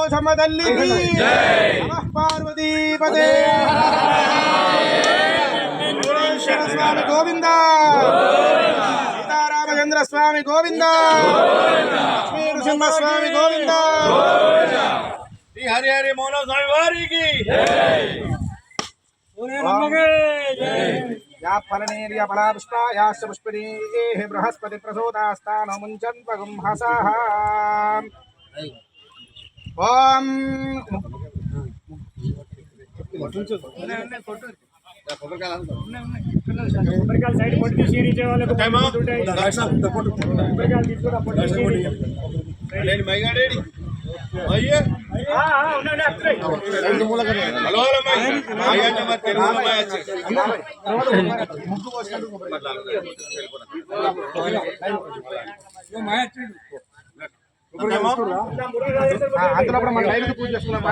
పోచమ్మ తల్లికి నమః పార్వతీపదే స్వామి గోవింద సీతారామచంద్ర స్వామి గోవింద లక్ష్మీ నృసింహ స్వామి గోవింద శ్రీ హరి హరి మౌన స్వామి వారికి या फलनेर्य फलापुष्पायाश्च पुष्पिणीः बृहस्पति प्रसूतास्तानो मुञ्चन्त्वगुं हसः ॐ అందులో మన లైవ్ పూజ చేసుకున్నాం